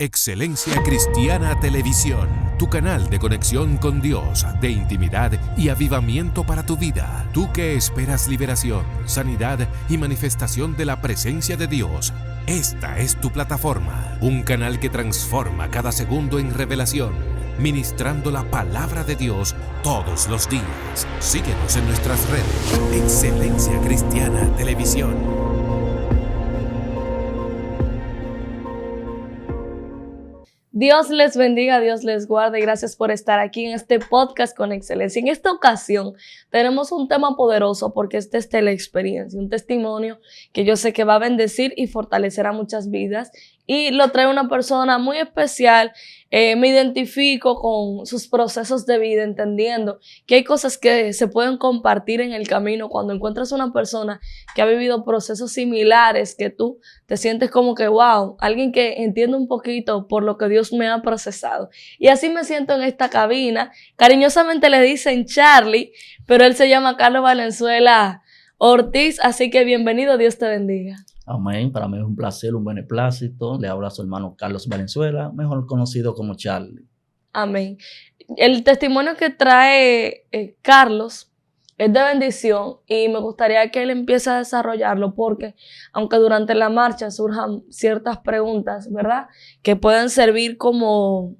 Excelencia Cristiana Televisión, tu canal de conexión con Dios, de intimidad y avivamiento para tu vida. Tú que esperas liberación, sanidad y manifestación de la presencia de Dios. Esta es tu plataforma, un canal que transforma cada segundo en revelación, ministrando la palabra de Dios todos los días. Síguenos en nuestras redes. Excelencia Cristiana Televisión. Dios les bendiga, Dios les guarde y gracias por estar aquí en este podcast con excelencia. En esta ocasión tenemos un tema poderoso porque esta es la experiencia, un testimonio que yo sé que va a bendecir y fortalecer a muchas vidas y lo trae una persona muy especial. Me identifico con sus procesos de vida, entendiendo que hay cosas que se pueden compartir en el camino cuando encuentras una persona que ha vivido procesos similares, que tú te sientes como que, wow, alguien que entiende un poquito por lo que Dios me ha procesado. Y así me siento en esta cabina. Cariñosamente le dicen Charlie, pero él se llama Carlos Valenzuela Ortiz, así que bienvenido, Dios te bendiga. Amén. Para mí es un placer, un beneplácito. Le habla a su hermano Carlos Valenzuela, mejor conocido como Charlie. Amén. El testimonio que trae Carlos es de bendición y me gustaría que él empiece a desarrollarlo porque aunque durante la marcha surjan ciertas preguntas, ¿verdad? Que pueden servir como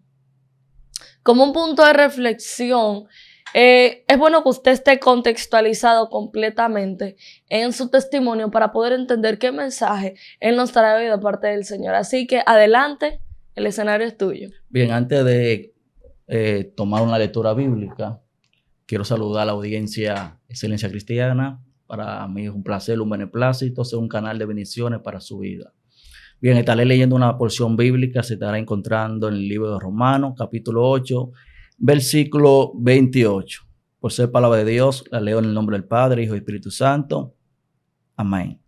un punto de reflexión. Es bueno que usted esté contextualizado completamente en su testimonio para poder entender qué mensaje él nos trae de parte del Señor. Así que adelante, el escenario es tuyo. Bien, antes de tomar una lectura bíblica, quiero saludar a la audiencia Excelencia Cristiana. Para mí es un placer, un beneplácito, ser un canal de bendiciones para su vida. Bien, estaré leyendo una porción bíblica, se estará encontrando en el libro de Romanos, capítulo 8, versículo 28. Por ser palabra de Dios, la leo en el nombre del Padre, Hijo y Espíritu Santo. Amén.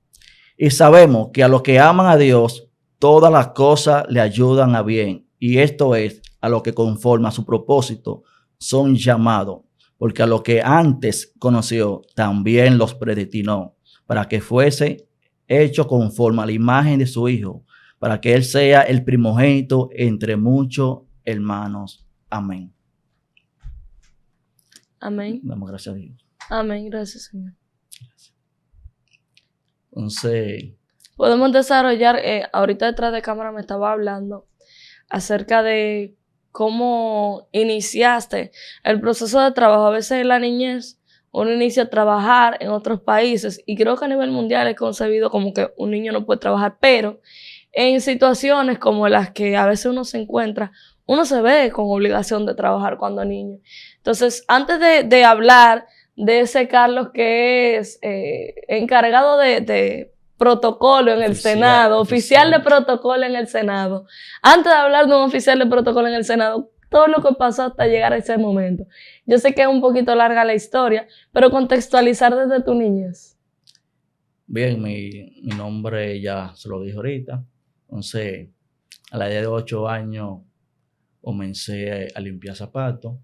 Y sabemos que a los que aman a Dios, todas las cosas le ayudan a bien. Y esto es, a los que conforme a su propósito son llamados. Porque a los que antes conoció, también los predestinó, para que fuese hecho conforme a la imagen de su Hijo, para que Él sea el primogénito entre muchos hermanos. Amén. Amén. Damos gracias a Dios. Amén. Gracias, Señor. Gracias. Entonces, podemos desarrollar, ahorita detrás de cámara me estaba hablando acerca de cómo iniciaste el proceso de trabajo. A veces en la niñez uno inicia a trabajar en otros países y creo que a nivel mundial es concebido como que un niño no puede trabajar, pero en situaciones como las que a veces uno se encuentra, uno se ve con obligación de trabajar cuando niño. Entonces, antes de hablar de ese Carlos que es encargado de protocolo en el Senado, oficial de protocolo en el Senado, antes de hablar de un oficial de protocolo en el Senado, todo lo que pasó hasta llegar a ese momento. Yo sé que es un poquito larga la historia, pero contextualizar desde tu niñez. Bien, mi nombre ya se lo dije ahorita. Entonces, a la edad de 8 años, comencé a limpiar zapatos.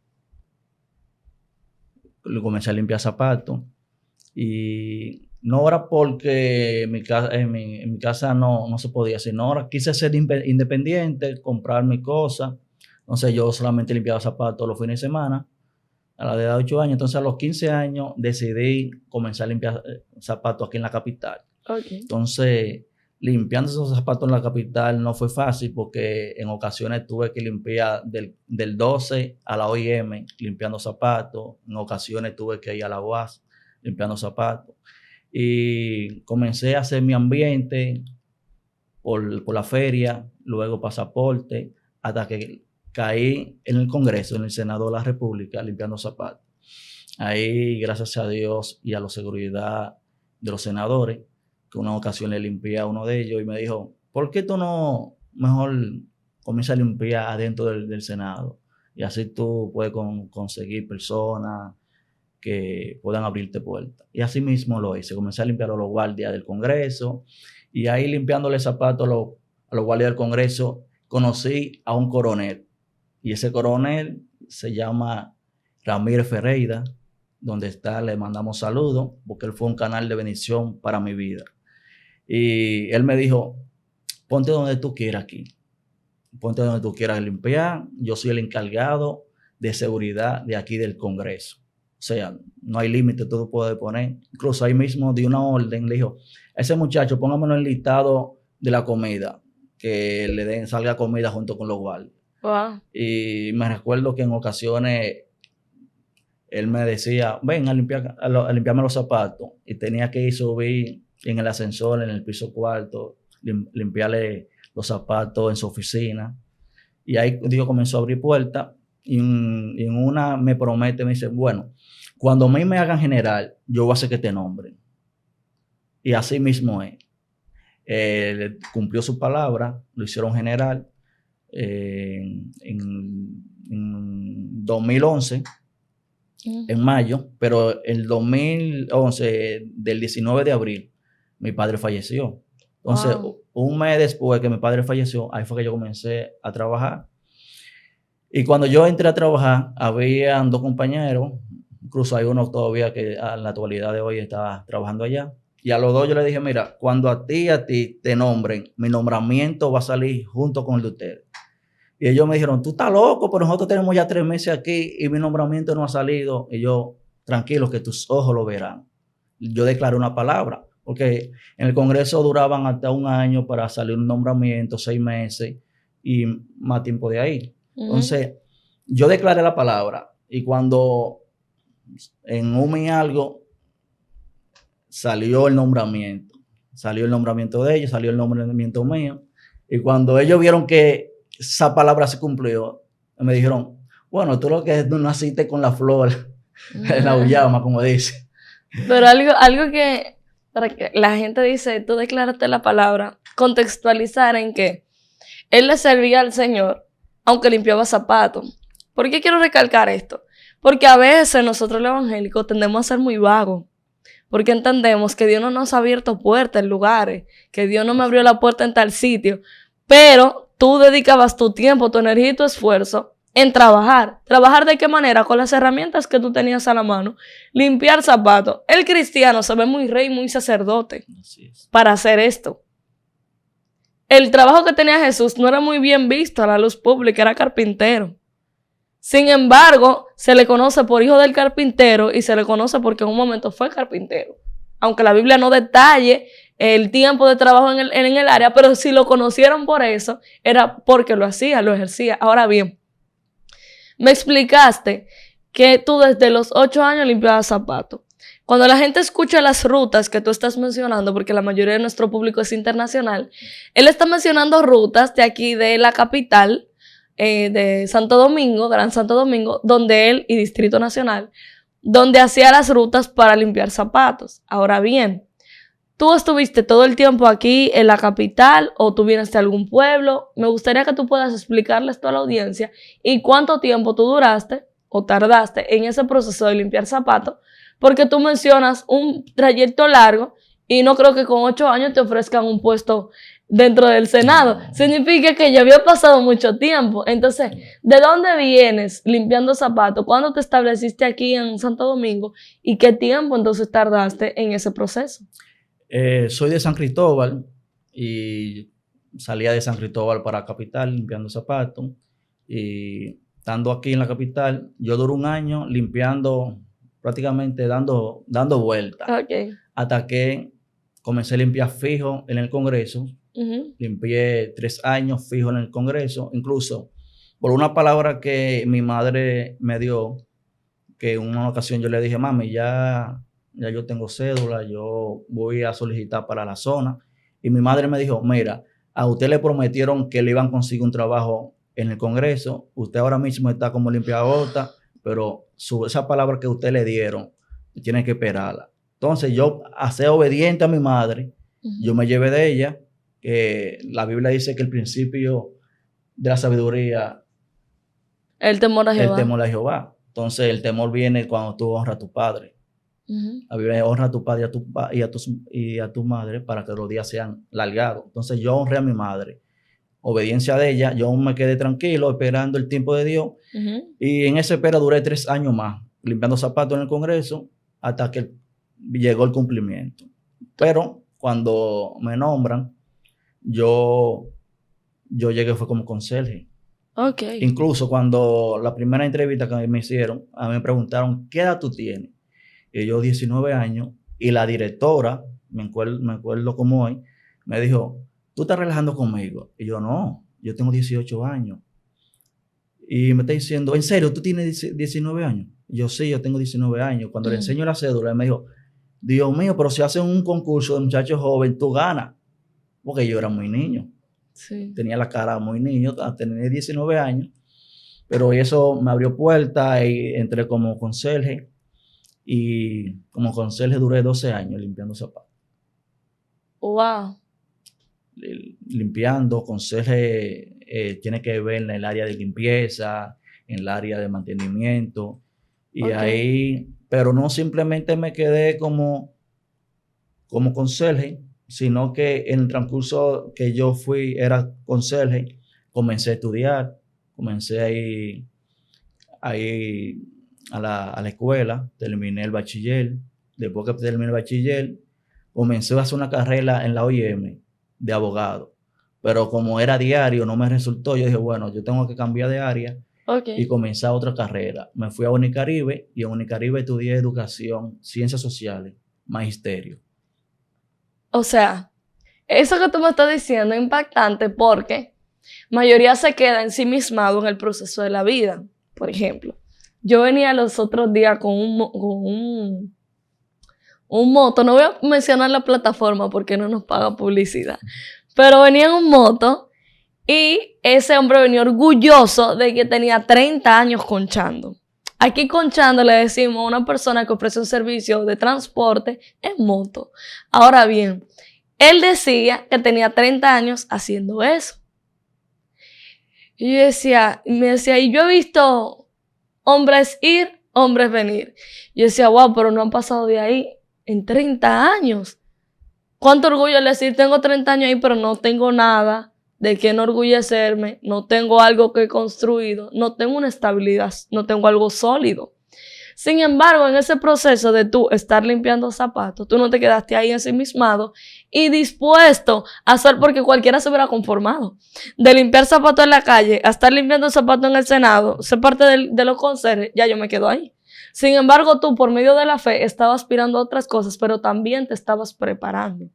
Y no era porque en mi casa no se podía, sino ahora quise ser independiente, comprar mis cosas. Entonces yo solamente limpiaba zapatos los fines de semana a la edad de 8 años. Entonces a los 15 años decidí comenzar a limpiar zapatos aquí en la capital. Okay. Entonces limpiando esos zapatos en la capital no fue fácil porque en ocasiones tuve que limpiar del 12 a la OIM limpiando zapatos. En ocasiones tuve que ir a la UAS limpiando zapatos. Y comencé a hacer mi ambiente por la feria, luego pasaporte, hasta que caí en el Congreso, en el Senado de la República, limpiando zapatos. Ahí, gracias a Dios y a la seguridad de los senadores, que una ocasión le limpié a uno de ellos y me dijo, ¿por qué tú no mejor comienzas a limpiar adentro del Senado? Y así tú puedes conseguir personas que puedan abrirte puertas. Y así mismo lo hice. Comencé a limpiar a los guardias del Congreso y ahí limpiándole zapatos a los guardias del Congreso conocí a un coronel. Y ese coronel se llama Ramírez Ferreira, donde está, le mandamos saludos, porque él fue un canal de bendición para mi vida. Y él me dijo, ponte donde tú quieras aquí. ponte donde tú quieras limpiar, yo soy el encargado de seguridad de aquí del Congreso. O sea, no hay límite, tú puedes poner. Incluso ahí mismo di una orden, le dijo, ese muchacho, póngamelo en el listado de la comida, que le salga comida junto con los guardias. Wow. Y me recuerdo que en ocasiones él me decía, ven a limpiarme los zapatos. Y tenía que ir subir en el ascensor, en el piso cuarto, limpiarle los zapatos en su oficina. Y ahí Dios comenzó a abrir puertas. Y en una me promete, me dice, bueno, cuando a mí me hagan general, yo voy a hacer que te nombren. Y así mismo es. Cumplió su palabra, lo hicieron general en 2011, en mayo, pero el 2011, del 19 de abril, mi padre falleció. Entonces, un mes después que mi padre falleció, ahí fue que yo comencé a trabajar. Y cuando yo entré a trabajar, habían 2 compañeros, incluso hay uno todavía que a la actualidad de hoy está trabajando allá. Y a los 2 yo le dije, mira, cuando a ti te nombren, mi nombramiento va a salir junto con el de ustedes. Y ellos me dijeron, tú estás loco, pero nosotros tenemos ya 3 meses aquí y mi nombramiento no ha salido. Y yo, tranquilo, que tus ojos lo verán. Yo declaré una palabra, porque en el Congreso duraban hasta 1 año para salir un nombramiento, 6 meses y más tiempo de ahí. Entonces, yo declaré la palabra y cuando en un mes y algo salió el nombramiento de ellos, salió el nombramiento mío, y cuando ellos vieron que esa palabra se cumplió, me dijeron, bueno, tú lo que no naciste con la flor, la uyama, como dice. Pero algo que, para que la gente dice, tú declaraste la palabra, contextualizar en que él le servía al Señor, aunque limpiaba zapatos. ¿Por qué quiero recalcar esto? Porque a veces nosotros los evangélicos tendemos a ser muy vagos, porque entendemos que Dios no nos ha abierto puertas en lugares, que Dios no me abrió la puerta en tal sitio, pero tú dedicabas tu tiempo, tu energía y tu esfuerzo en trabajar. ¿Trabajar de qué manera? Con las herramientas que tú tenías a la mano. Limpiar zapatos. El cristiano se ve muy rey, muy sacerdote para hacer esto. El trabajo que tenía Jesús no era muy bien visto a la luz pública, era carpintero. Sin embargo, se le conoce por hijo del carpintero y se le conoce porque en un momento fue carpintero. Aunque la Biblia no detalle el tiempo de trabajo en el área, pero si lo conocieron por eso, era porque lo hacía, lo ejercía. Ahora bien, me explicaste que tú desde los 8 años limpiabas zapatos. Cuando la gente escucha las rutas que tú estás mencionando, porque la mayoría de nuestro público es internacional, él está mencionando rutas de aquí de la capital, de Santo Domingo, Gran Santo Domingo, donde él, y Distrito Nacional, donde hacía las rutas para limpiar zapatos. Ahora bien, ¿tú estuviste todo el tiempo aquí en la capital o tú vienes de algún pueblo? Me gustaría que tú puedas explicarle esto a la audiencia y cuánto tiempo tú duraste o tardaste en ese proceso de limpiar zapatos, porque tú mencionas un trayecto largo y no creo que con 8 años te ofrezcan un puesto dentro del Senado. Significa que ya había pasado mucho tiempo. Entonces, ¿de dónde vienes limpiando zapatos? ¿Cuándo te estableciste aquí en Santo Domingo? ¿Y qué tiempo entonces tardaste en ese proceso? Soy de San Cristóbal y salía de San Cristóbal para capital limpiando zapatos. Y estando aquí en la capital, yo duré 1 año limpiando, prácticamente dando vueltas. Okay. Hasta que comencé a limpiar fijo en el Congreso. Limpié 3 años fijo en el Congreso, incluso por una palabra que mi madre me dio, que en una ocasión yo le dije, mami, ya yo tengo cédula, yo voy a solicitar para la zona. Y mi madre me dijo, mira, a usted le prometieron que le iban a conseguir un trabajo en el Congreso, usted ahora mismo está como limpiabota, pero esa palabra que usted le dieron, tiene que esperarla. Entonces yo, a ser obediente a mi madre, yo me llevé de ella, que la Biblia dice que el principio de la sabiduría el temor a Jehová. El temor a Jehová. Entonces el temor viene cuando tú honras a tu padre. La Biblia honra a tu padre y a tu madre para que los días sean largados. Entonces yo honré a mi madre. Obediencia de ella, yo me quedé tranquilo esperando el tiempo de Dios. Y en esa espera duré 3 años más, limpiando zapatos en el Congreso hasta que llegó el cumplimiento. Pero cuando me nombran, yo yo llegué fue como conserje. Ok. Incluso cuando la primera entrevista que me hicieron, a mí me preguntaron, ¿qué edad tú tienes? Y yo 19 años, y la directora, me acuerdo como hoy, me dijo, ¿tú estás relajando conmigo? Y yo, no, yo tengo 18 años. Y me está diciendo, ¿en serio tú tienes 19 años? Y yo, sí, yo tengo 19 años. Cuando le enseño la cédula, él me dijo, Dios mío, pero si hacen un concurso de muchachos jóvenes, tú ganas. Porque yo era muy niño. Sí. Tenía la cara muy niño, tenía 19 años. Pero eso me abrió puertas y entré como conserje. Y como conserje duré 12 años limpiando zapatos. Wow. Limpiando, conserje tiene que ver en el área de limpieza, en el área de mantenimiento. Y Ok. ahí, pero no simplemente me quedé como conserje, sino que en el transcurso que yo era conserje, comencé a estudiar, comencé ahí a la escuela, terminé el bachiller. Después que terminé el bachiller, comencé a hacer una carrera en la OIM de abogado. Pero como era diario, no me resultó. Yo dije, bueno, yo tengo que cambiar de área Ok. y comencé otra carrera. Me fui a Unicaribe y en Unicaribe estudié educación, ciencias sociales, magisterio. O sea, eso que tú me estás diciendo es impactante porque mayoría se queda ensimismado en el proceso de la vida. Por ejemplo, yo venía los otros días con un moto, no voy a mencionar la plataforma porque no nos paga publicidad, pero venía en un moto y ese hombre venía orgulloso de que tenía 30 años conchando. Aquí conchando le decimos a una persona que ofrece un servicio de transporte en moto. Ahora bien, él decía que tenía 30 años haciendo eso. Y yo me decía, y yo he visto hombres ir, hombres venir. Yo decía, wow, pero no han pasado de ahí en 30 años. Cuánto orgullo el decir, tengo 30 años ahí, pero no tengo nada de qué enorgullecerme, no tengo algo que he construido, no tengo una estabilidad, no tengo algo sólido. Sin embargo, en ese proceso de tú estar limpiando zapatos, tú no te quedaste ahí ensimismado y dispuesto a hacer, porque cualquiera se hubiera conformado. De limpiar zapatos en la calle a estar limpiando zapatos en el Senado, ser parte de los conserjes, ya yo me quedo ahí. Sin embargo, tú por medio de la fe estabas aspirando a otras cosas, pero también te estabas preparando.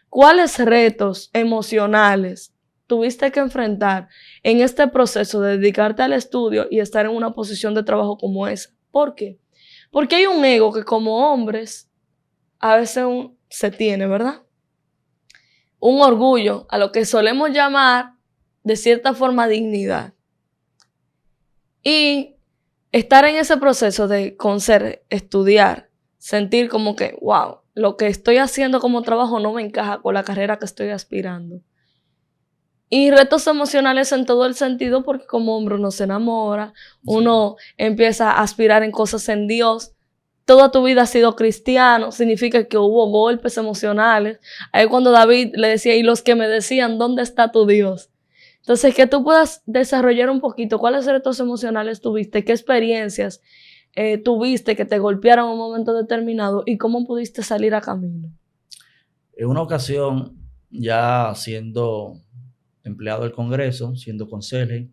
¿Cuáles retos emocionales tuviste que enfrentar en este proceso de dedicarte al estudio y estar en una posición de trabajo como esa? ¿Por qué? Porque hay un ego que como hombres a veces se tiene, ¿verdad? Un orgullo, a lo que solemos llamar de cierta forma dignidad. Y estar en ese proceso de estudiar, sentir como que, wow, lo que estoy haciendo como trabajo no me encaja con la carrera que estoy aspirando. Y retos emocionales en todo el sentido, porque como hombre uno se enamora, uno empieza a aspirar en cosas en Dios. Toda tu vida has sido cristiano, significa que hubo golpes emocionales. Ahí cuando David le decía, y los que me decían, ¿dónde está tu Dios? Entonces, que tú puedas desarrollar un poquito cuáles retos emocionales tuviste, qué experiencias tuviste que te golpearon en un momento determinado y cómo pudiste salir a camino. En una ocasión, ya siendo empleado del Congreso, siendo conserje,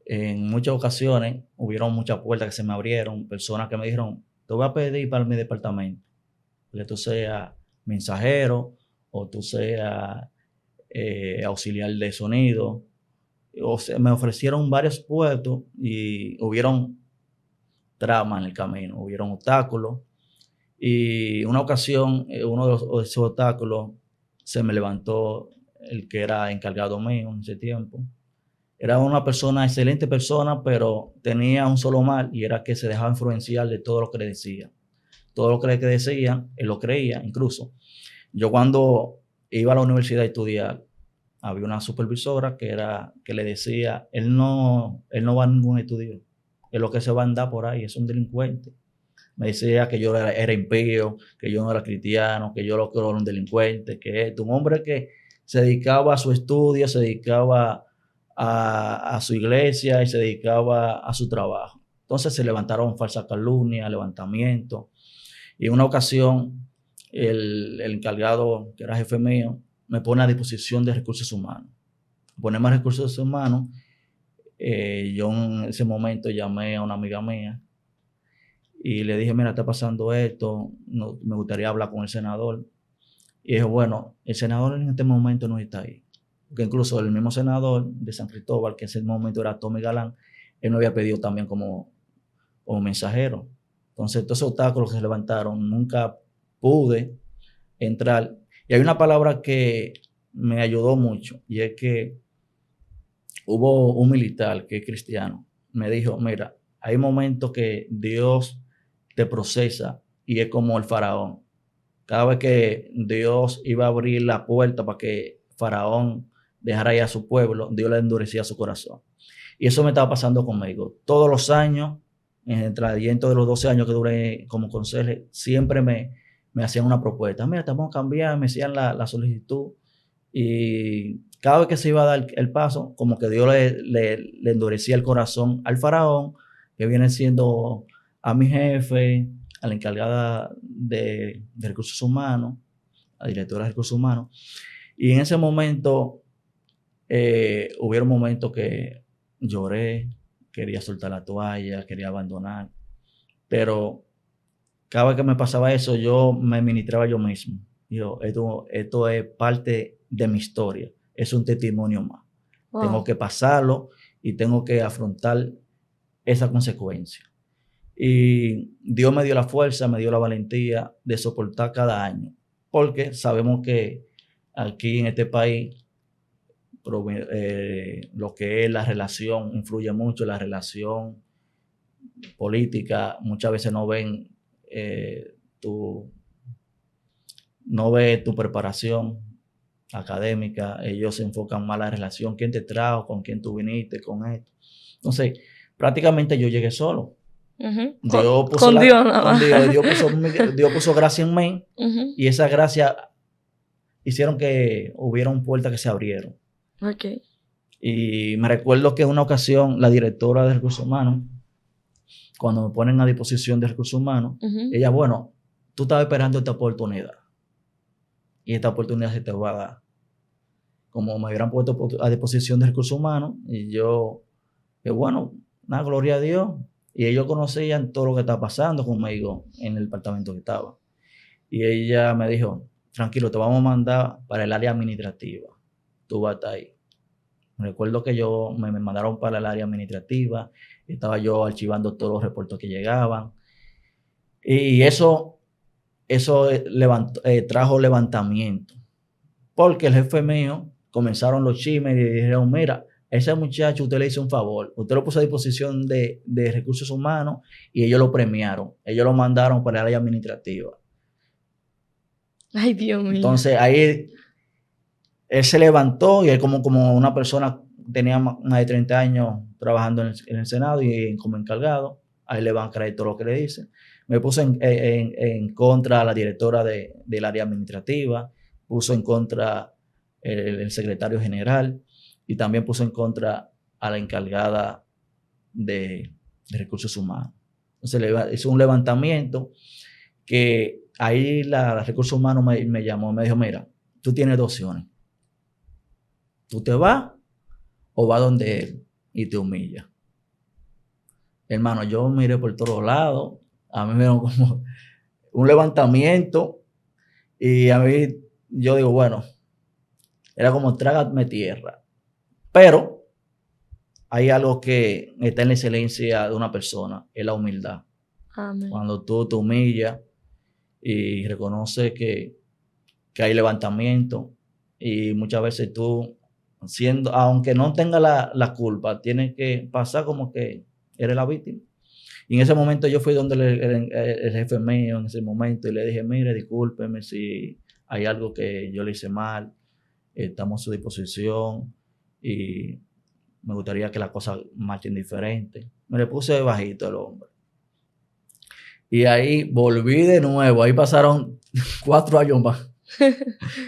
en muchas ocasiones hubieron muchas puertas que se me abrieron, personas que me dijeron, te voy a pedir para mi departamento, que tú seas mensajero o tú seas auxiliar de sonido. O sea, me ofrecieron varios puestos y hubieron tramas en el camino, hubieron obstáculos. Y una ocasión, uno de esos obstáculos, se me levantó el que era encargado mío en ese tiempo. Era una persona, excelente persona, pero tenía un solo mal y era que se dejaba influenciar de todo lo que le decía. Todo lo que le decían, él lo creía incluso. Yo cuando iba a la universidad a estudiar, había una supervisora que le decía, él no va a ningún estudio, es lo que se va a andar por ahí, es un delincuente. Me decía que yo era impío, que yo no era cristiano, que yo era un delincuente, que es un hombre que se dedicaba a su estudio, se dedicaba a su iglesia y se dedicaba a su trabajo. Entonces se levantaron falsas calumnias, levantamientos. Y en una ocasión, el encargado, que era jefe mío, me pone a disposición de recursos humanos. ponerme a recursos humanos, yo en ese momento llamé a una amiga mía y le dije, mira, está pasando esto, me gustaría hablar con el senador. Y dijo, bueno, el senador en este momento no está ahí. Porque incluso el mismo senador de San Cristóbal, que en ese momento era Tommy Galán, él me había pedido también como mensajero. Entonces, todos esos obstáculos que se levantaron, nunca pude entrar. Y hay una palabra que me ayudó mucho, y es que hubo un militar que es cristiano, me dijo, mira, hay momentos que Dios te procesa y es como el faraón. Cada vez que Dios iba a abrir la puerta para que Faraón dejara ir a su pueblo, Dios le endurecía su corazón. Y eso me estaba pasando conmigo. Todos los años, en el trayecto de los 12 años que duré como consejero, siempre me hacían una propuesta. Mira, te vamos a cambiar, me hacían la solicitud. Y cada vez que se iba a dar el paso, como que Dios le endurecía el corazón al faraón, que viene siendo a mi jefe, a la encargada de recursos humanos, a la directora de recursos humanos. Y en ese momento, hubieron momentos que lloré, quería soltar la toalla, quería abandonar. Pero cada vez que me pasaba eso, yo me ministraba yo mismo. Yo, esto es parte de mi historia, es un testimonio más. Wow. Tengo que pasarlo y tengo que afrontar esa consecuencia. Y Dios me dio la fuerza, me dio la valentía de soportar cada año, porque sabemos que aquí en este país lo que es la relación influye mucho, la relación política. Muchas veces no ven tu preparación académica, ellos se enfocan más en la relación, quién te trajo, con quién tú viniste, con esto. Entonces, prácticamente yo llegué solo. Uh-huh. Dios puso gracia en mí, uh-huh, y esa gracia hicieron que hubieran puertas que se abrieron. Okay. Y me recuerdo que en una ocasión la directora de recursos humanos, cuando me ponen a disposición de recursos humanos, uh-huh, ella, bueno, tú estabas esperando esta oportunidad y esta oportunidad se te va a dar. Como me hubieran puesto a disposición de recursos humanos, y yo, que bueno, nada, gloria a Dios. Y ellos conocían todo lo que estaba pasando conmigo en el departamento que estaba. Y ella me dijo, tranquilo, te vamos a mandar para el área administrativa. Tú vas a estar ahí. Recuerdo que me mandaron para el área administrativa. Estaba yo archivando todos los reportes que llegaban. Y eso trajo levantamiento. Porque el jefe mío, comenzaron los chismes y dijeron, mira, ese muchacho usted le hizo un favor, usted lo puso a disposición de recursos humanos y ellos lo premiaron, ellos lo mandaron para el área administrativa. Ay, Dios mío. Entonces ahí él se levantó y él como una persona tenía más de 30 años trabajando en el Senado y como encargado, a él le van a creer todo lo que le dicen. Me puso en contra a la directora del área administrativa, puso en contra el secretario general, y también puso en contra a la encargada de recursos humanos. Entonces hizo un levantamiento que ahí la recursos humanos me llamó, me dijo, mira, tú tienes dos opciones. Tú te vas o vas donde él y te humilla. Hermano, yo miré por todos lados, a mí me dio como un levantamiento y a mí, yo digo, bueno, era como trágame tierra. Pero hay algo que está en la excelencia de una persona, es la humildad. Amén. Cuando tú te humillas y reconoces que hay levantamiento, y muchas veces tú, aunque no tengas la culpa, tienes que pasar como que eres la víctima. Y en ese momento yo fui donde el jefe mío en ese momento y le dije, mire, discúlpeme si hay algo que yo le hice mal, estamos a su disposición. Y me gustaría que las cosas marchen diferente. Me le puse bajito el hombre. Y ahí volví de nuevo. Ahí pasaron 4 años más.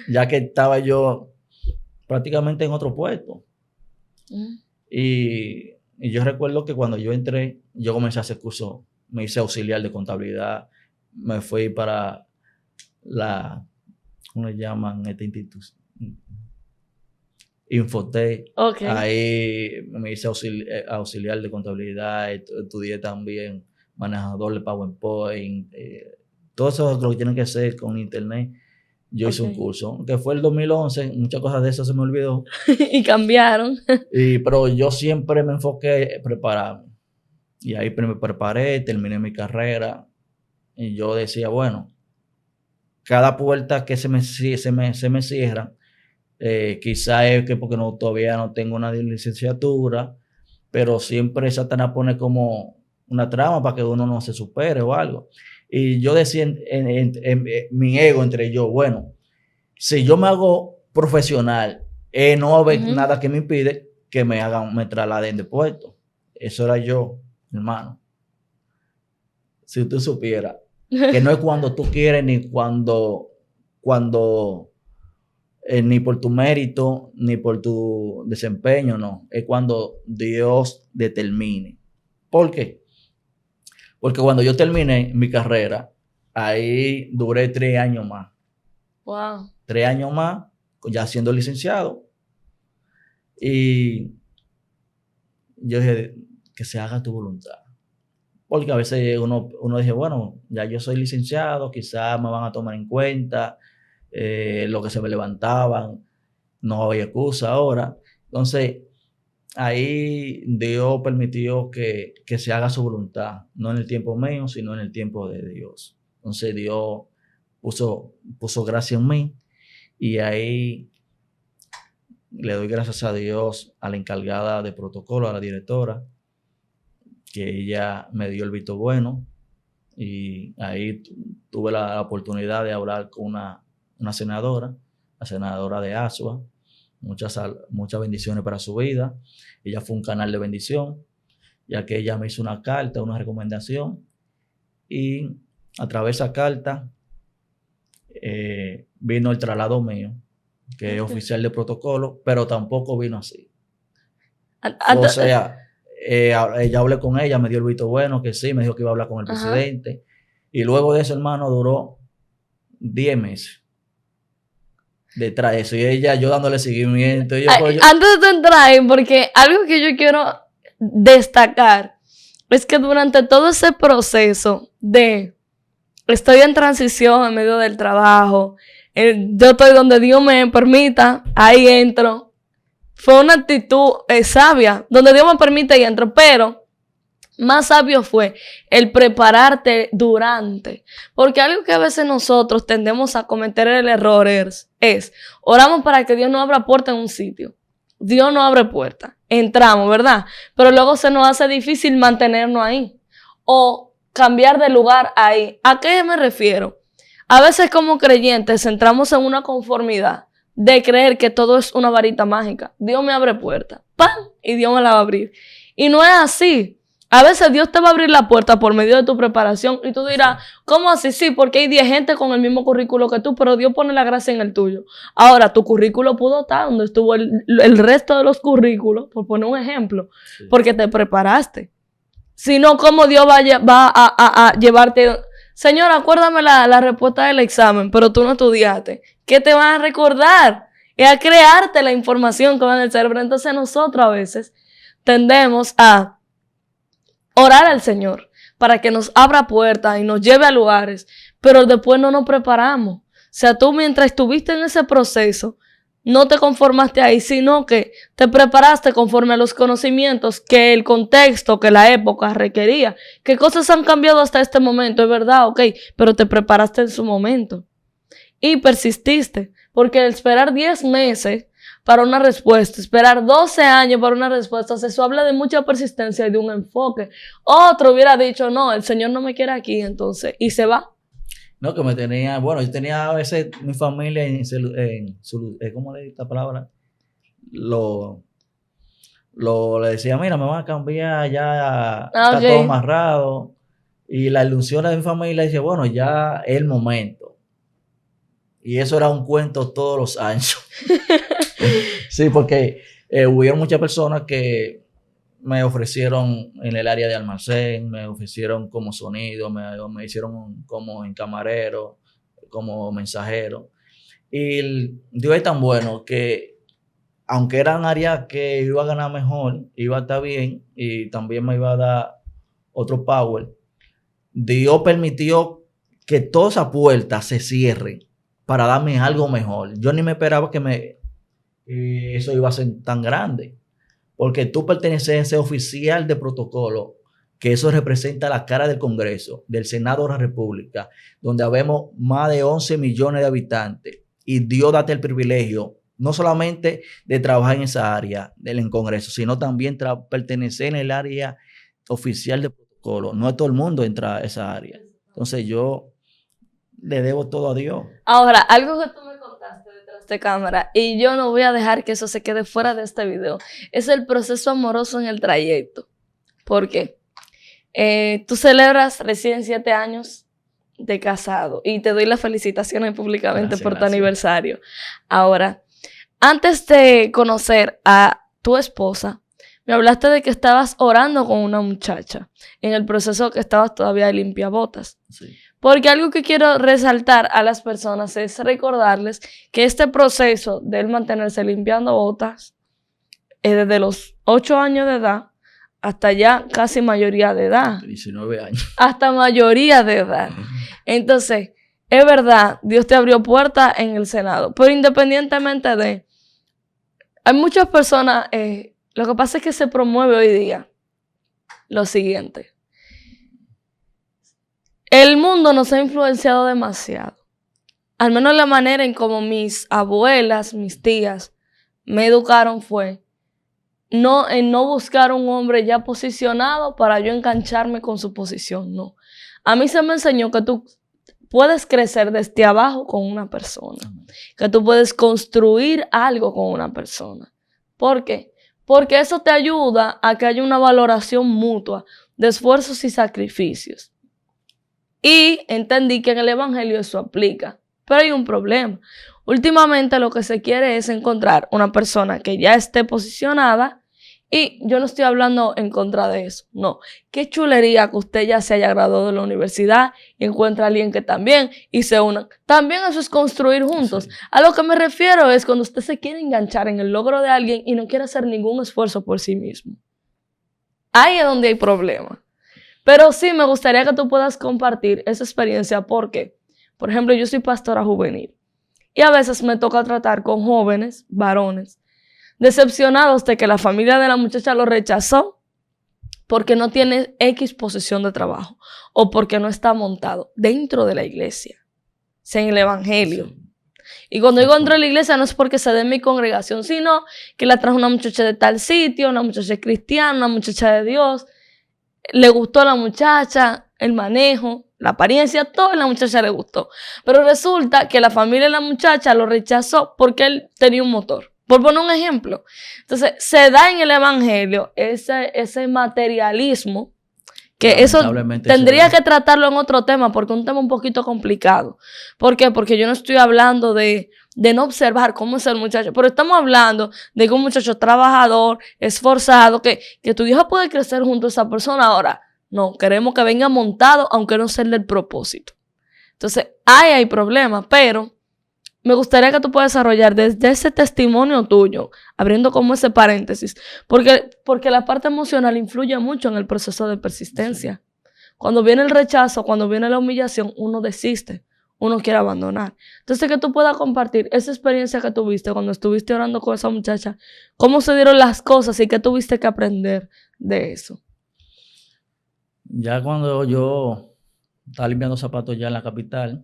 Ya que estaba yo prácticamente en otro puesto. Y yo recuerdo que cuando yo entré, yo comencé a hacer cursos. Me hice auxiliar de contabilidad. Me fui para ¿cómo le llaman esta institución? Infotec. Ok. Ahí me hice auxiliar de contabilidad, estudié también manejador de PowerPoint, todo eso lo que tiene que hacer con internet. Yo hice un Ok. curso, que fue el 2011, muchas cosas de eso se me olvidó, Y cambiaron. pero yo siempre me enfoqué en prepararme. Y ahí me preparé, terminé mi carrera, y yo decía, bueno, cada puerta que se me cierra, quizá es que porque todavía no tengo una licenciatura, pero siempre Satanás pone como una trama para que uno no se supere o algo. Y yo decía en mi ego entre yo, bueno, si yo me hago profesional, no va a haber nada que me impide que me trasladen de puesto. Eso era yo, hermano. Si tú supieras que no es cuando tú quieres ni ni por tu mérito, ni por tu desempeño, no. Es cuando Dios determine. ¿Por qué? Porque cuando yo terminé mi carrera, ahí duré 3 años más. Wow. 3 años más, ya siendo licenciado. Y yo dije, que se haga tu voluntad. Porque a veces uno dice, bueno, ya yo soy licenciado, quizás me van a tomar en cuenta lo que se me levantaban, no hay excusa ahora. Entonces, ahí Dios permitió que se haga su voluntad, no en el tiempo mío, sino en el tiempo de Dios. Entonces, Dios puso gracia en mí y ahí le doy gracias a Dios, a la encargada de protocolo, a la directora, que ella me dio el visto bueno y ahí tuve la oportunidad de hablar con una senadora, la senadora de Asua. Muchas bendiciones para su vida. Ella fue un canal de bendición, ya que ella me hizo una carta, una recomendación, y a través de esa carta vino el traslado mío, que es oficial de protocolo, pero tampoco vino así. O sea, ya hablé con ella, me dio el visto bueno, que sí, me dijo que iba a hablar con el presidente, y luego de eso, hermano, duró 10 meses detrás de eso, y yo dándole seguimiento. Antes de entrar ahí, porque algo que yo quiero destacar es que durante todo ese proceso de estoy en transición en medio del trabajo, yo estoy donde Dios me permita, ahí entro. Fue una actitud sabia, donde Dios me permite y entro, pero más sabio fue el prepararte durante. Porque algo que a veces nosotros tendemos a cometer el error es oramos para que Dios no abra puerta en un sitio. Dios no abre puerta. Entramos, ¿verdad? Pero luego se nos hace difícil mantenernos ahí. O cambiar de lugar ahí. ¿A qué me refiero? A veces como creyentes entramos en una conformidad de creer que todo es una varita mágica. Dios me abre puerta. ¡Pam! Y Dios me la va a abrir. Y no es así. A veces Dios te va a abrir la puerta por medio de tu preparación y tú dirás, ¿cómo así? Sí, porque hay 10 gente con el mismo currículo que tú, pero Dios pone la gracia en el tuyo. Ahora, tu currículo pudo estar donde estuvo el resto de los currículos, por poner un ejemplo, porque te preparaste. Si no, ¿cómo Dios va a llevarte? Señor, acuérdame la respuesta del examen, pero tú no estudiaste. ¿Qué te van a recordar? Es a crearte la información que va en el cerebro. Entonces nosotros a veces tendemos a orar al Señor para que nos abra puertas y nos lleve a lugares, pero después no nos preparamos. O sea, tú mientras estuviste en ese proceso, no te conformaste ahí, sino que te preparaste conforme a los conocimientos que el contexto, que la época requería. ¿Qué cosas han cambiado hasta este momento? Es verdad, ok, pero te preparaste en su momento. Y persististe, porque el esperar 10 meses para una respuesta, esperar 12 años para una respuesta, eso habla de mucha persistencia y de un enfoque. Otro hubiera dicho, no, el Señor no me quiere aquí, entonces, y se va. No, que me tenía, bueno, yo tenía a veces mi familia ¿cómo le digo esta palabra? Le decía, mira, me van a cambiar, ya está todo amarrado. Y la ilusión de mi familia dice, bueno, ya es el momento. Y eso era un cuento todos los años. Sí, porque hubieron muchas personas que me ofrecieron en el área de almacén, me ofrecieron como sonido, me hicieron como en camarero, como mensajero. Y Dios es tan bueno que aunque eran áreas que iba a ganar mejor, iba a estar bien y también me iba a dar otro power, Dios permitió que toda esa puerta se cierre para darme algo mejor. Yo ni me esperaba que eso iba a ser tan grande, porque tú perteneces a ese oficial de protocolo, que eso representa la cara del Congreso, del Senado de la República, donde habemos más de 11 millones de habitantes, y Dios date el privilegio no solamente de trabajar en esa área del Congreso, sino también pertenecer en el área oficial de protocolo. No todo el mundo entra a esa área. Entonces yo le debo todo a Dios. Ahora, algo que tú me contaste detrás de cámara, y yo no voy a dejar que eso se quede fuera de este video, es el proceso amoroso en el trayecto. ¿Por qué? Tú celebras recién 7 años de casado y te doy las felicitaciones públicamente por tu aniversario. Ahora, antes de conocer a tu esposa, me hablaste de que estabas orando con una muchacha en el proceso que estabas todavía de limpiabotas. Sí. Porque algo que quiero resaltar a las personas es recordarles que este proceso de él mantenerse limpiando botas desde los 8 años de edad hasta ya casi mayoría de edad. 19 años. Hasta mayoría de edad. Entonces, es verdad, Dios te abrió puertas en el Senado. Pero independientemente de... Hay muchas personas... lo que pasa es que se promueve hoy día lo siguiente. El mundo nos ha influenciado demasiado. Al menos la manera en como mis abuelas, mis tías me educaron fue en no buscar un hombre ya posicionado para yo engancharme con su posición, no. A mí se me enseñó que tú puedes crecer desde abajo con una persona, que tú puedes construir algo con una persona. ¿Por qué? Porque eso te ayuda a que haya una valoración mutua de esfuerzos y sacrificios. Y entendí que en el Evangelio eso aplica. Pero hay un problema. Últimamente lo que se quiere es encontrar una persona que ya esté posicionada, y yo no estoy hablando en contra de eso, no. Qué chulería que usted ya se haya graduado de la universidad y encuentre a alguien que también y se unan. También eso es construir juntos. Sí. A lo que me refiero es cuando usted se quiere enganchar en el logro de alguien y no quiere hacer ningún esfuerzo por sí mismo. Ahí es donde hay problema. Pero sí me gustaría que tú puedas compartir esa experiencia porque, por ejemplo, yo soy pastora juvenil y a veces me toca tratar con jóvenes, varones, decepcionados de que la familia de la muchacha lo rechazó porque no tiene X posición de trabajo o porque no está montado dentro de la iglesia, sea en el Evangelio. Sí. Y cuando digo dentro de la iglesia no es porque se dé en mi congregación, sino que la trajo una muchacha de tal sitio, una muchacha cristiana, una muchacha de Dios, le gustó a la muchacha, el manejo, la apariencia, todo a la muchacha le gustó. Pero resulta que la familia de la muchacha lo rechazó porque él tenía un motor. Por poner un ejemplo. Entonces, se da en el Evangelio ese materialismo, que eso tendría que tratarlo en otro tema, porque es un tema un poquito complicado. ¿Por qué? Porque yo no estoy hablando de no observar cómo es el muchacho, pero estamos hablando de que un muchacho trabajador, esforzado, que tu hija puede crecer junto a esa persona. Ahora, no, queremos que venga montado, aunque no sea el propósito. Entonces, hay problemas, pero me gustaría que tú puedas desarrollar desde ese testimonio tuyo, abriendo como ese paréntesis, porque la parte emocional influye mucho en el proceso de persistencia. Sí. Cuando viene el rechazo, cuando viene la humillación, uno desiste, uno quiere abandonar. Entonces, que tú puedas compartir esa experiencia que tuviste cuando estuviste orando con esa muchacha, cómo se dieron las cosas y qué tuviste que aprender de eso. Ya cuando yo estaba limpiando zapatos ya en la capital,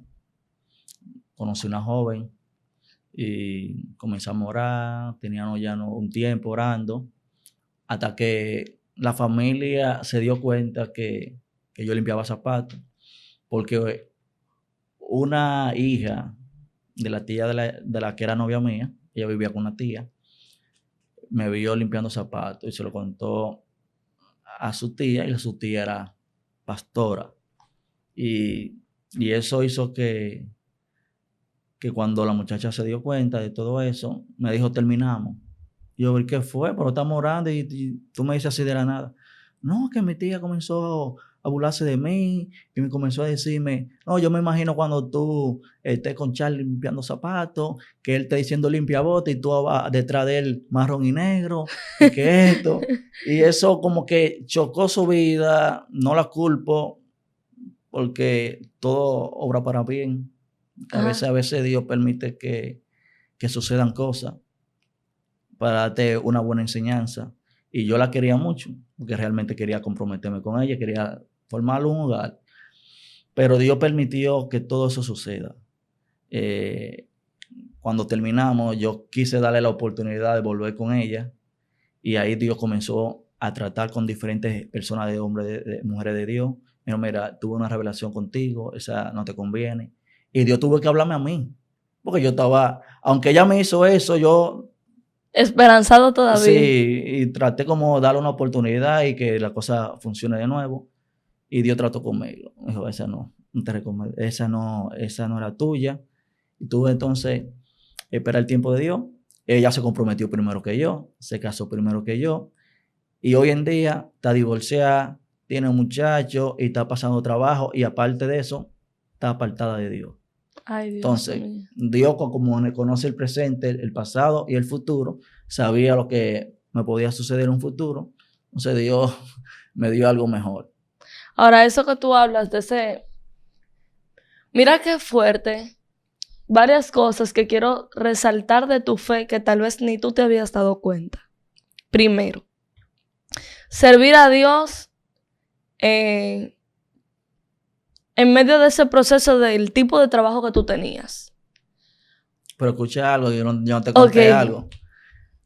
conocí una joven y comenzamos a orar, teníamos ya un tiempo orando, hasta que la familia se dio cuenta que yo limpiaba zapatos, porque una hija de la tía de la que era novia mía, ella vivía con una tía, me vio limpiando zapatos y se lo contó a su tía, y su tía era pastora. Y eso hizo que cuando la muchacha se dio cuenta de todo eso, me dijo, terminamos. Y yo, ¿qué fue? Pero estamos orando y tú me dices así de la nada. No, que mi tía comenzó a burlarse de mí y me comenzó a decirme, no, yo me imagino cuando tú estés con Charlie limpiando zapatos, que él esté diciendo limpia bote y tú detrás de él marrón y negro, y que esto. Y eso como que chocó su vida, no la culpo, porque todo obra para bien. A veces Dios permite que sucedan cosas para darte una buena enseñanza. Y yo la quería mucho, porque realmente quería comprometerme con ella, quería formar un hogar. Pero Dios permitió que todo eso suceda. Cuando terminamos, yo quise darle la oportunidad de volver con ella. Y ahí Dios comenzó a tratar con diferentes personas de hombres, de mujeres de Dios. Me dijo, mira, tuve una revelación contigo, esa no te conviene. Y Dios tuvo que hablarme a mí. Porque yo estaba, aunque ella me hizo eso, yo... Esperanzado todavía. Sí, y traté como darle una oportunidad y que la cosa funcione de nuevo. Y Dios trató conmigo. Me dijo, esa no te recomiendo, esa no era tuya. Y tuve entonces esperar el tiempo de Dios. Ella se comprometió primero que yo, se casó primero que yo. Y hoy en día está divorciada, tiene un muchacho y está pasando trabajo. Y aparte de eso, está apartada de Dios. Ay, Dios. Entonces, Dios, como conoce el presente, el pasado y el futuro, sabía lo que me podía suceder en un futuro. Entonces, Dios me dio algo mejor. Ahora, eso que tú hablas de ese... Mira qué fuerte. Varias cosas que quiero resaltar de tu fe que tal vez ni tú te habías dado cuenta. Primero, servir a Dios en medio de ese proceso del tipo de trabajo que tú tenías. Pero escucha algo, yo no te conté algo.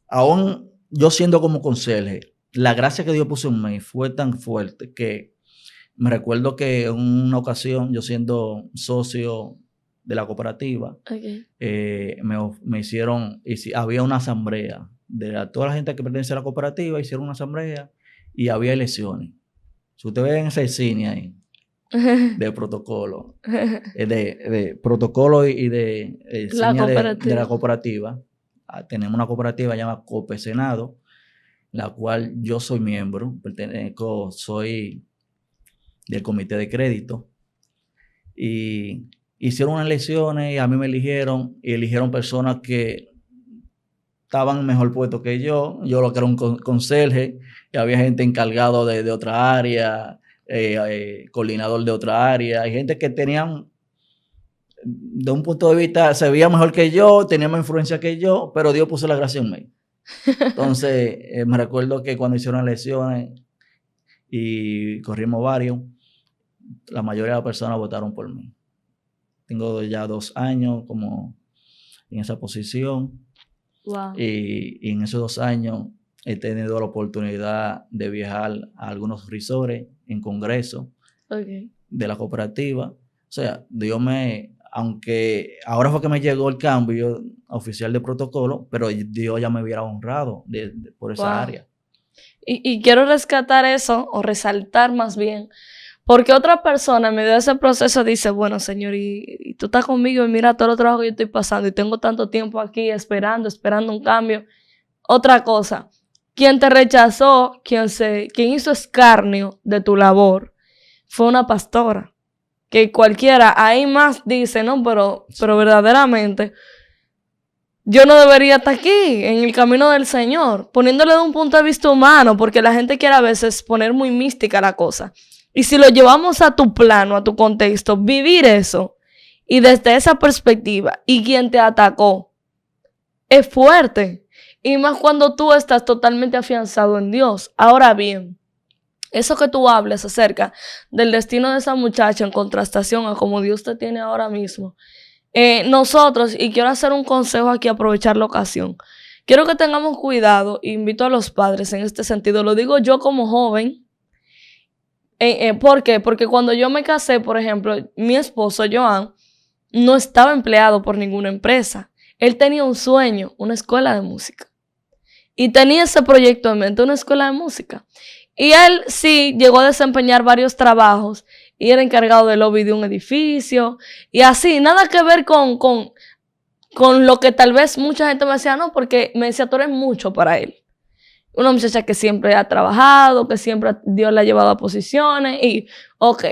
Aún yo siendo como conserje, la gracia que Dios puso en mí fue tan fuerte que me recuerdo que en una ocasión, yo siendo socio de la cooperativa, me hicieron, había una asamblea de toda la gente que pertenece a la cooperativa, hicieron una asamblea y había elecciones. Si ustedes ven esa cine ahí, de protocolo, de protocolo y de la cooperativa. Tenemos una cooperativa llamada Cope Senado, la cual yo soy miembro, soy del comité de crédito. Y hicieron unas elecciones y a mí me eligieron, y eligieron personas que estaban en mejor puesto que yo lo que era un conserje, y había gente encargado de otra área, coordinador de otra área, hay gente que tenían, de un punto de vista, se veía mejor que yo, tenía más influencia que yo, pero Dios puso la gracia en mí. Entonces, me recuerdo que cuando hicieron elecciones y corrimos varios, la mayoría de las personas votaron por mí. Tengo ya 2 años como en esa posición. Wow. Y en esos 2 años he tenido la oportunidad de viajar a algunos resorts en congreso de la cooperativa. O sea, Dios aunque ahora fue que me llegó el cambio oficial de protocolo, pero Dios ya me hubiera honrado por esa área. Y quiero rescatar eso, o resaltar más bien, porque otra persona en medio de ese proceso dice, bueno, Señor, y tú estás conmigo y mira todo el trabajo que yo estoy pasando y tengo tanto tiempo aquí esperando un cambio. Otra cosa, quien te rechazó, quien hizo escarnio de tu labor, fue una pastora. Que cualquiera, ahí más dice, no, pero verdaderamente, yo no debería estar aquí, en el camino del Señor, poniéndole de un punto de vista humano, porque la gente quiere a veces poner muy mística la cosa. Y si lo llevamos a tu plano, a tu contexto, vivir eso, y desde esa perspectiva, y quien te atacó, es fuerte. Y más cuando tú estás totalmente afianzado en Dios. Ahora bien, eso que tú hables acerca del destino de esa muchacha en contrastación a como Dios te tiene ahora mismo, nosotros, y quiero hacer un consejo aquí, aprovechar la ocasión, quiero que tengamos cuidado, invito a los padres en este sentido, lo digo yo como joven. ¿Por qué? Porque cuando yo me casé, por ejemplo, mi esposo, Joan, no estaba empleado por ninguna empresa. Él tenía un sueño, una escuela de música. Y tenía ese proyecto en mente, una escuela de música. Y él sí llegó a desempeñar varios trabajos y era encargado del lobby de un edificio. Y así, nada que ver con lo que tal vez mucha gente me decía, no, porque me decía, tú eres mucho para él. una muchacha que siempre ha trabajado, que siempre Dios la ha llevado a posiciones y, ok.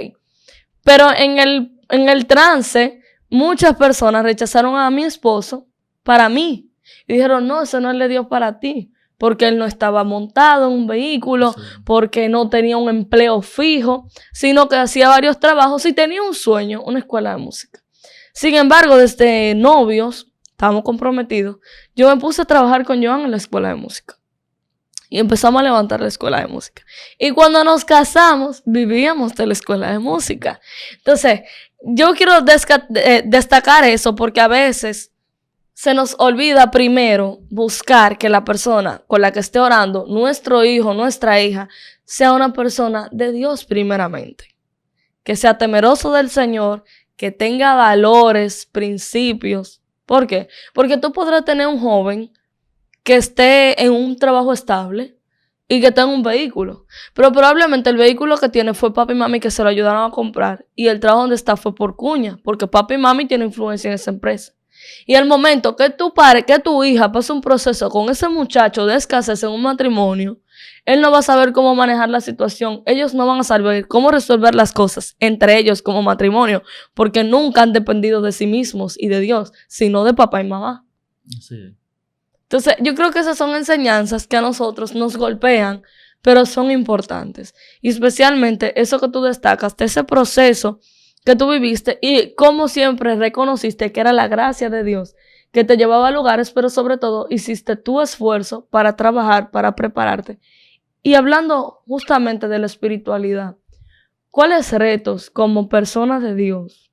Pero en el trance, muchas personas rechazaron a mi esposo para mí. Y dijeron, no, eso no es de Dios para ti. Porque él no estaba montado en un vehículo, Sí. porque no tenía un empleo fijo, sino que hacía varios trabajos y tenía un sueño, una escuela de música. Sin embargo, desde novios, estábamos comprometidos, yo me puse a trabajar con Joan en la escuela de música. Y empezamos a levantar la escuela de música. Y cuando nos casamos, vivíamos de la escuela de música. Entonces, yo quiero destacar eso porque a veces se nos olvida primero buscar que la persona con la que esté orando, nuestro hijo, nuestra hija, sea una persona de Dios primeramente. Que sea temeroso del Señor, que tenga valores, principios. ¿Por qué? Porque tú podrás tener un joven que esté en un trabajo estable y que tenga un vehículo. Pero probablemente el vehículo que tiene fue papi y mami que se lo ayudaron a comprar y el trabajo donde está fue por cuña, porque papi y mami tienen influencia en esa empresa. Y el momento que tu hija pase un proceso con ese muchacho de escasez en un matrimonio, él no va a saber cómo manejar la situación. Ellos no van a saber cómo resolver las cosas entre ellos como matrimonio, porque nunca han dependido de sí mismos y de Dios, sino de papá y mamá. Sí. Entonces, yo creo que esas son enseñanzas que a nosotros nos golpean, pero son importantes. Y especialmente eso que tú destacas, de ese proceso que tú viviste y como siempre reconociste que era la gracia de Dios que te llevaba a lugares, pero sobre todo hiciste tu esfuerzo para trabajar, para prepararte. Y hablando justamente de la espiritualidad, ¿cuáles retos como persona de Dios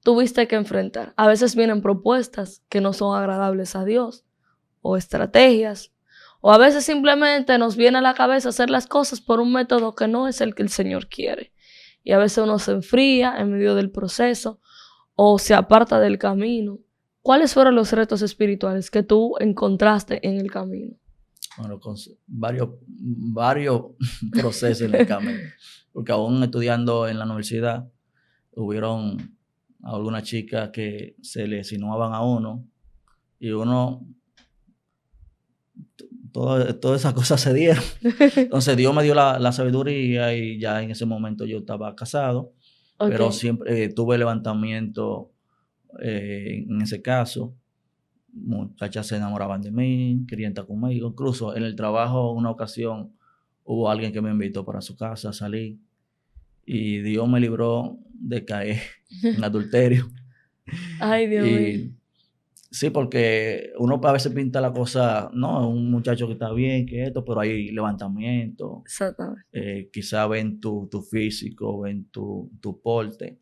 tuviste que enfrentar? A veces vienen propuestas que no son agradables a Dios, o estrategias, o a veces simplemente nos viene a la cabeza hacer las cosas por un método que no es el que el Señor quiere. Y a veces uno se enfría en medio del proceso o se aparta del camino. ¿Cuáles fueron los retos espirituales que tú encontraste en el camino? Bueno, con varios procesos en el camino. Porque aún estudiando en la universidad, hubieron algunas chicas que se le insinuaban a uno y uno, todas esas cosas se dieron. Entonces Dios me dio la sabiduría y ya en ese momento yo estaba casado, Okay. pero siempre tuve levantamiento en ese caso. Muchachas se enamoraban de mí, querían estar conmigo. Incluso en el trabajo, una ocasión, hubo alguien que me invitó para su casa a salir y Dios me libró de caer en adulterio. Ay, Dios mío. Sí, porque uno a veces pinta la cosa, no, un muchacho que está bien, que esto, pero hay levantamiento. Exactamente. Quizá ven tu físico, ven tu porte,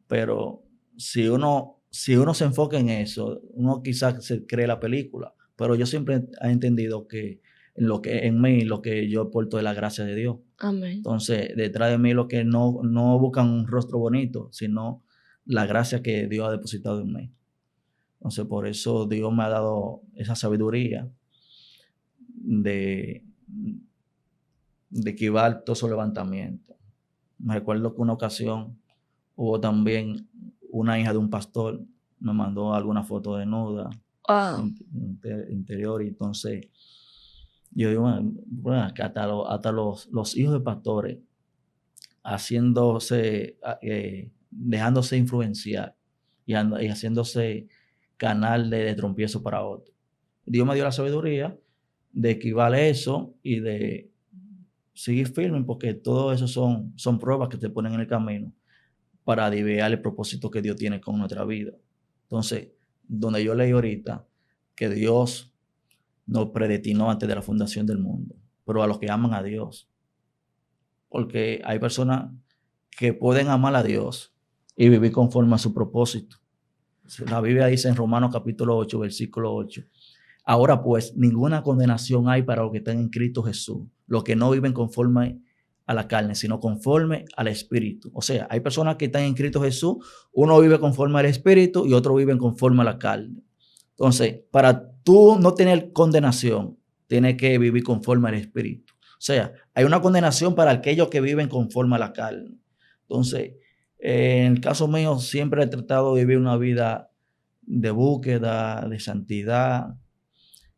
pero si uno se enfoca en eso, uno quizás se cree la película, pero yo siempre he entendido que en mí lo que yo porto es la gracia de Dios. Amén. Entonces, detrás de mí lo que no buscan un rostro bonito, sino la gracia que Dios ha depositado en mí. Entonces, por eso Dios me ha dado esa sabiduría de esquivar todos esos levantamientos. Me recuerdo que una ocasión hubo también una hija de un pastor, me mandó alguna foto desnuda, Wow. interior, y entonces yo digo, bueno, que hasta los hijos de pastores dejándose influenciar y haciéndose canal de trompiezo para otros. Dios me dio la sabiduría de esquivar eso y de seguir firme, porque todo eso son pruebas que te ponen en el camino para adivinar el propósito que Dios tiene con nuestra vida. Entonces, donde yo leí ahorita que Dios nos predestinó antes de la fundación del mundo, pero a los que aman a Dios, porque hay personas que pueden amar a Dios y vivir conforme a su propósito. La Biblia dice en Romanos capítulo 8, versículo 8, ahora pues ninguna condenación hay para los que están en Cristo Jesús, los que no viven conforme a la carne, sino conforme al Espíritu. O sea, hay personas que están en Cristo Jesús, uno vive conforme al Espíritu y otro vive conforme a la carne. Entonces, para tú no tener condenación, tienes que vivir conforme al Espíritu. O sea, hay una condenación para aquellos que viven conforme a la carne. Entonces, en el caso mío, siempre he tratado de vivir una vida de búsqueda, de santidad,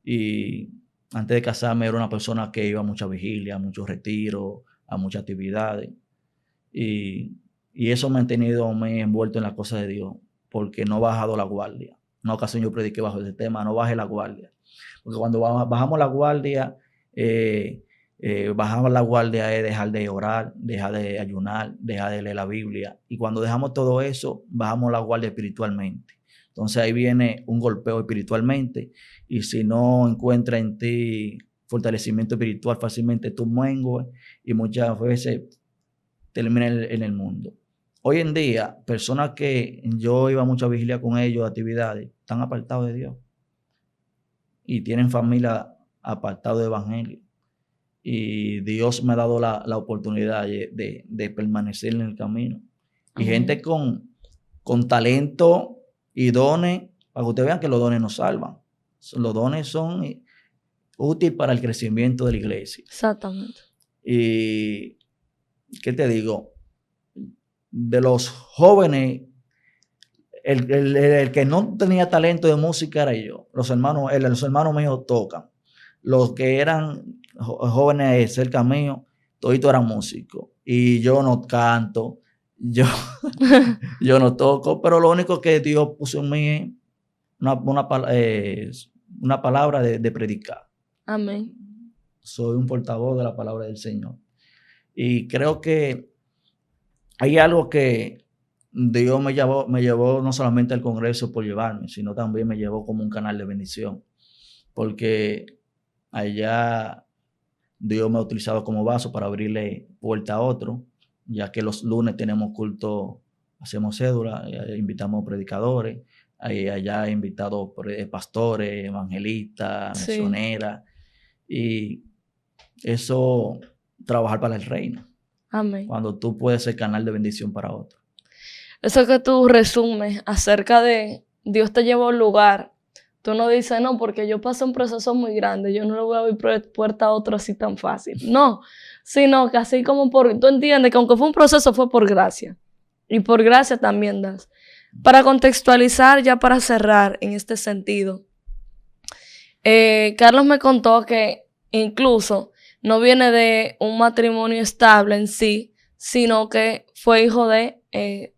y Antes de casarme era una persona que iba a muchas vigilias, a muchos retiros, a muchas actividades. Y eso me ha tenido me envuelto en las cosas de Dios, porque no he bajado la guardia. Una ocasión yo prediqué bajo ese tema, no baje la guardia. Porque cuando bajamos la guardia, bajar la guardia es dejar de orar, dejar de ayunar, dejar de leer la Biblia. Y cuando dejamos todo eso, bajamos la guardia espiritualmente. Entonces ahí viene un golpeo espiritualmente. Y si no encuentras en ti fortalecimiento espiritual, fácilmente tú menguas y muchas veces terminas en el mundo. Hoy en día, personas que yo iba a mucha vigilia con ellos, actividades, están apartados de Dios. Y tienen familia apartados de evangelio. Y Dios me ha dado la oportunidad de permanecer en el camino. Y gente con talento y dones, para que ustedes vean que los dones nos salvan. Los dones son útiles para el crecimiento de la iglesia. Exactamente. Y, ¿qué te digo? De los jóvenes, el que no tenía talento de música era yo. Los hermanos míos tocan. Los que eran jóvenes cerca mío, toditos eran músicos. Y yo no canto, yo no toco, pero lo único que Dios puso en mí es una palabra de predicar. Amén. Soy un portavoz de la palabra del Señor. Y creo que hay algo que Dios me llevó no solamente al Congreso por llevarme, sino también me llevó como un canal de bendición. Porque allá Dios me ha utilizado como vaso para abrirle puerta a otro, ya que los lunes tenemos culto, hacemos cédula, invitamos predicadores, allá he invitado pastores, evangelistas, Sí. misioneras, y eso, trabajar para el reino. Amén. Cuando tú puedes ser canal de bendición para otros. Eso que tú resumes acerca de Dios te lleva a un lugar, tú no dices, no, porque yo pasé un proceso muy grande, yo no le voy a abrir puerta a otro así tan fácil. No, sino que así como tú entiendes que aunque fue un proceso, fue por gracia. Y por gracia también das. Para contextualizar, ya para cerrar en este sentido, Carlos me contó que incluso no viene de un matrimonio estable en sí, sino que fue hijo de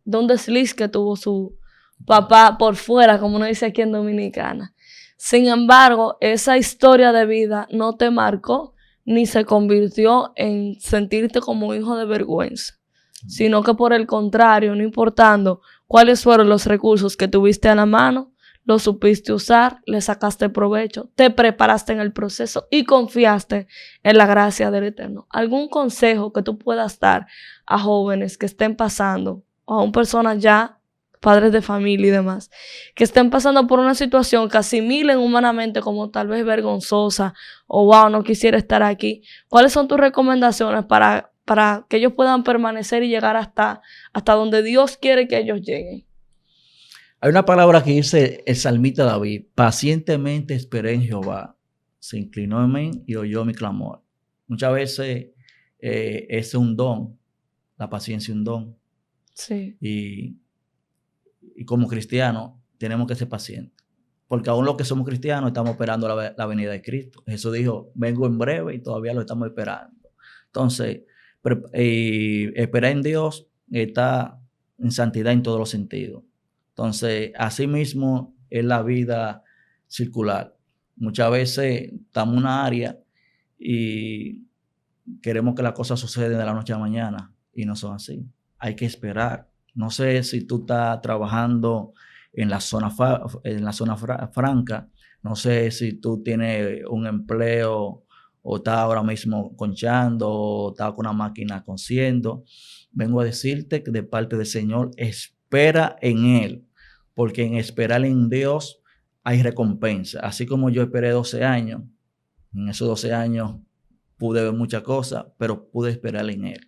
un desliz que tuvo su papá por fuera, como uno dice aquí en Dominicana. Sin embargo, esa historia de vida no te marcó ni se convirtió en sentirte como un hijo de vergüenza, sino que por el contrario, no importando cuáles fueron los recursos que tuviste a la mano, lo supiste usar, le sacaste provecho, te preparaste en el proceso y confiaste en la gracia del Eterno. ¿Algún consejo que tú puedas dar a jóvenes que estén pasando, o a personas ya, padres de familia y demás, que estén pasando por una situación que asimilen humanamente como tal vez vergonzosa o wow, no quisiera estar aquí? ¿Cuáles son tus recomendaciones para que ellos puedan permanecer y llegar hasta donde Dios quiere que ellos lleguen? Hay una palabra que dice el salmista David: pacientemente esperé en Jehová, se inclinó en mí y oyó mi clamor. Muchas veces es un don, la paciencia es un don. Sí. Y como cristianos tenemos que ser pacientes, porque aún los que somos cristianos estamos esperando la venida de Cristo. Jesús dijo, vengo en breve, y todavía lo estamos esperando. Entonces, esperar en Dios está en santidad en todos los sentidos. Entonces, así mismo es la vida circular. Muchas veces estamos en una área y queremos que las cosas sucedan de la noche a la mañana y no son así. Hay que esperar. No sé si tú estás trabajando en la zona franca, no sé si tú tienes un empleo o estás ahora mismo conchando o estás con una máquina cosiendo. Vengo a decirte que de parte del Señor, espera en Él, porque en esperar en Dios hay recompensa. Así como yo esperé 12 años, en esos 12 años pude ver muchas cosas, pero pude esperar en Él.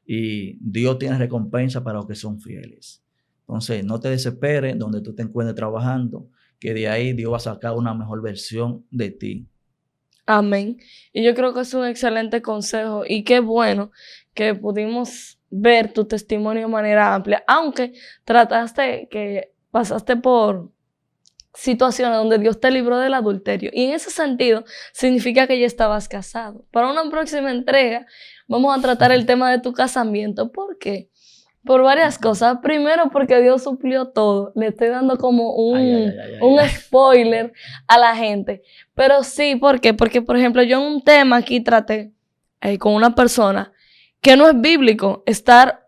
Y Dios tiene recompensa para los que son fieles. Entonces, no te desesperes donde tú te encuentres trabajando, que de ahí Dios va a sacar una mejor versión de ti. Amén. Y yo creo que es un excelente consejo y qué bueno que pudimos ver tu testimonio de manera amplia, aunque pasaste por situaciones donde Dios te libró del adulterio. Y en ese sentido, significa que ya estabas casado. Para una próxima entrega, vamos a tratar el tema de tu casamiento. ¿Por qué? Por varias cosas. Primero, porque Dios suplió todo. Le estoy dando como un spoiler a la gente. Pero sí, ¿por qué? Porque, por ejemplo, yo en un tema aquí traté con una persona que no es bíblico estar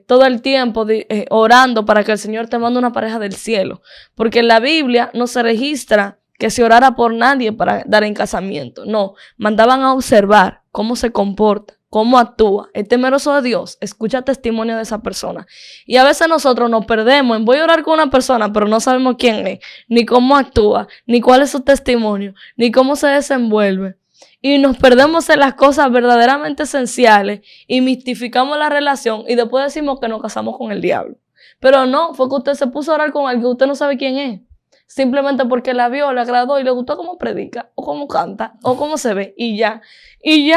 todo el tiempo orando para que el Señor te mande una pareja del cielo. Porque en la Biblia no se registra que se orara por nadie para dar en casamiento. No, mandaban a observar cómo se comporta, cómo actúa. Es temeroso de Dios, escucha testimonio de esa persona. Y a veces nosotros nos perdemos en voy a orar con una persona, pero no sabemos quién es, ni cómo actúa, ni cuál es su testimonio, ni cómo se desenvuelve. Y nos perdemos en las cosas verdaderamente esenciales y mistificamos la relación y después decimos que nos casamos con el diablo. Pero no, fue que usted se puso a orar con alguien que usted no sabe quién es. Simplemente porque la vio, le agradó y le gustó cómo predica, o cómo canta, o cómo se ve, y ya. Y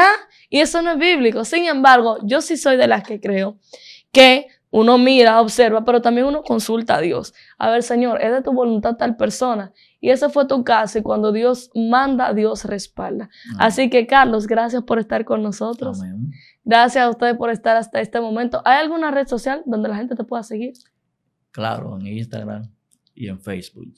eso no es bíblico. Sin embargo, yo sí soy de las que creo que uno mira, observa, pero también uno consulta a Dios. A ver, Señor, ¿es de tu voluntad tal persona? Y ese fue tu caso, y cuando Dios manda, Dios respalda. Amén. Así que, Carlos, gracias por estar con nosotros. Amén. Gracias a ustedes por estar hasta este momento. ¿Hay alguna red social donde la gente te pueda seguir? Claro, en Instagram y en Facebook.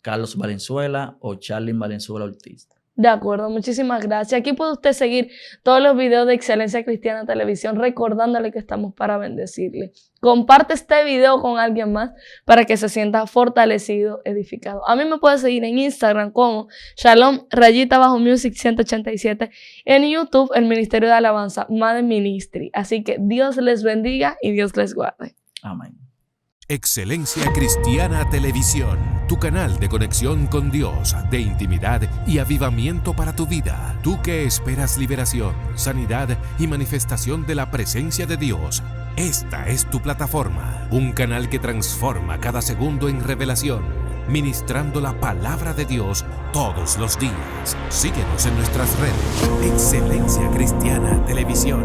Carlos Valenzuela o Charly Valenzuela Ortiz. De acuerdo, muchísimas gracias. Aquí puede usted seguir todos los videos de Excelencia Cristiana Televisión, recordándole que estamos para bendecirle. Comparte este video con alguien más para que se sienta fortalecido, edificado. A mí me puede seguir en Instagram como Shalom_Music 187, en YouTube el Ministerio de Alabanza Madden Ministry. Así que Dios les bendiga y Dios les guarde. Amén. Excelencia Cristiana Televisión, tu canal de conexión con Dios, de intimidad y avivamiento para tu vida. Tú que esperas liberación, sanidad y manifestación de la presencia de Dios, esta es tu plataforma. Un canal que transforma cada segundo en revelación, ministrando la palabra de Dios todos los días. Síguenos en nuestras redes. Excelencia Cristiana Televisión.